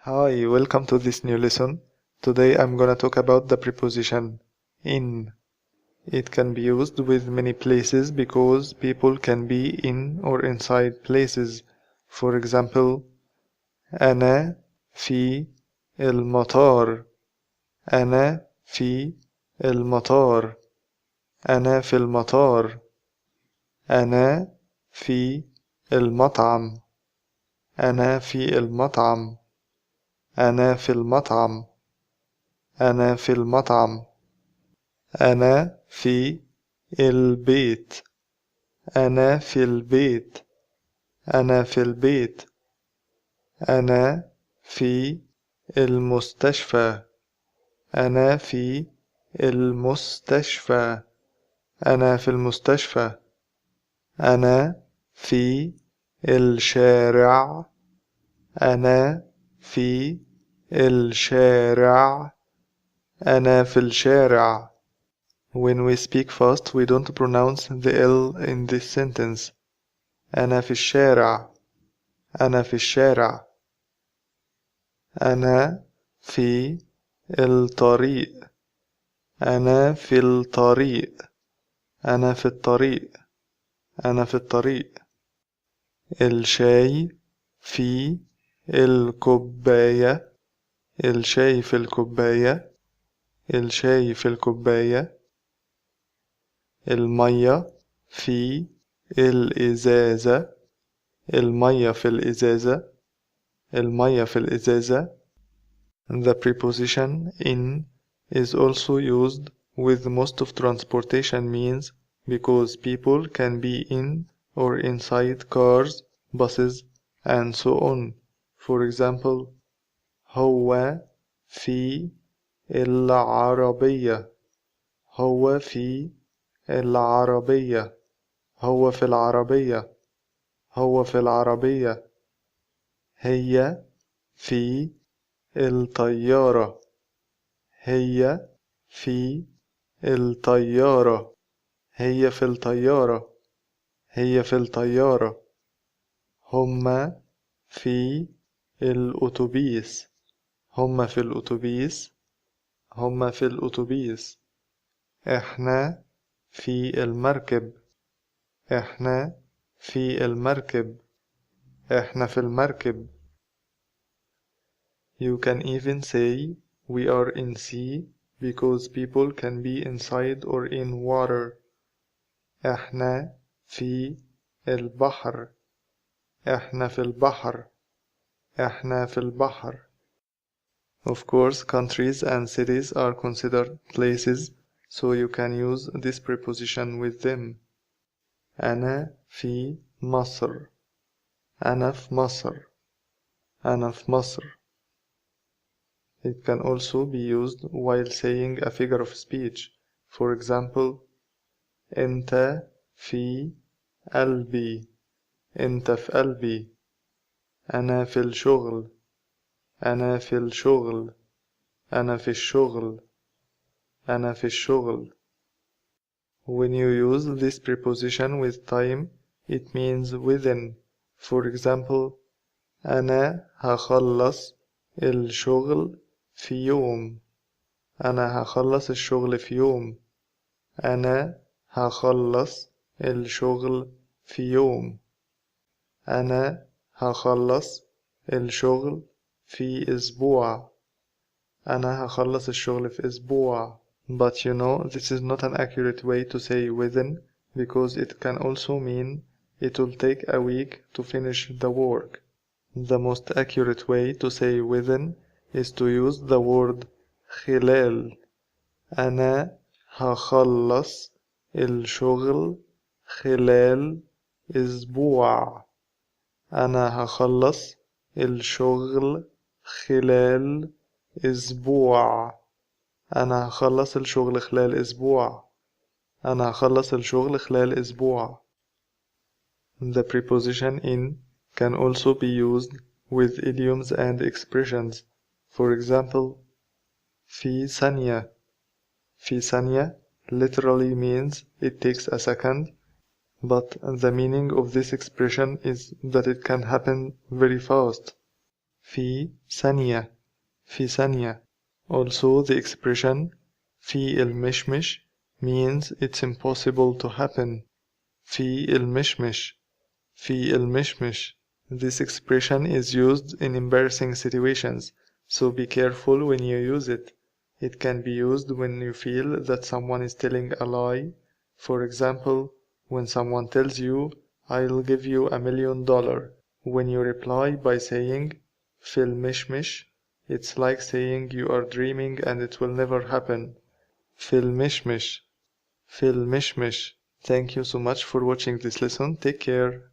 Hi, welcome to this new lesson. Today I'm gonna talk about the preposition in. It can be used with many places because people can be in or inside places. For example, أنا في المطار. أنا في المطار. أنا في المطار. أنا في المطعم. أنا في المطعم. أنا في المطعم. أنا في المطعم. أنا في البيت. أنا في البيت. أنا في البيت. أنا في المستشفى. أنا في المستشفى. أنا في المستشفى. أنا في الشارع. أنا في الشارع. أنا في الشارع. When we speak fast, we don't pronounce the L in this sentence. أنا في الشارع. أنا في الشارع. أنا في الطريق. أنا في الطريق. أنا في الطريق. أنا في الطريق. الشاي في الكوباية. الشاي في الكوباية. الشاي في الكوباية. المية في الإزازة. المية في الإزازة. المية في الإزازة. The preposition in is also used with most of transportation means because people can be in or inside cars, buses, and so on. For example, هو في العربية. هو في العربية. هو في العربية. هو في العربية. هي في الطيارة. هي في الطيارة. هي في الطيارة. هي في الطيارة. هما في الأتوبيس. هما في الأتوبيس. هما في الأتوبيس. إحنا في المركب. إحنا في المركب. إحنا في المركب. You can even say we are in sea because people can be inside or in water. إحنا في البحر. إحنا في البحر. إحنا في البحر. Of course, countries and cities are considered places, so you can use this preposition with them. أنا في مصر. أنا في مصر. أنا في مصر. It can also be used while saying a figure of speech. For example, أنت في قلبي. أنت في قلبي. أنا في الشغل. أنا في الشغل. أنا في الشغل. أنا في الشغل. When you use this preposition with time, it means within. For example, أنا هخلص الشغل في يوم. أنا هخلص الشغل في يوم. أنا هخلص الشغل في يوم. أنا هخلص الشغل في أسبوع. أنا هخلص الشغل في أسبوع. But you know, this is not an accurate way to say within because it can also mean it will take a week to finish the work. The most accurate way to say within is to use the word خلال. أنا هخلص الشغل خلال أسبوع. أنا هخلص الشغل خلال أسبوع. أنا هخلص الشغل خلال أسبوع. أنا هخلص الشغل خلال أسبوع. The preposition in can also be used with idioms and expressions. For example, في ثانية. في ثانية literally means it takes a second, but the meaning of this expression is that it can happen very fast. في ثانية في ثانية. Also, the expression في المشمش means it's impossible to happen. في المشمش في المشمش. This expression is used in embarrassing situations, so be careful when you use it. It can be used when you feel that someone is telling a lie. For example, when someone tells you, I'll give you $1 million, when you reply by saying في المشمش, it's like saying you are dreaming and it will never happen. في المشمش في المشمش. Thank you so much for watching this lesson. Take care.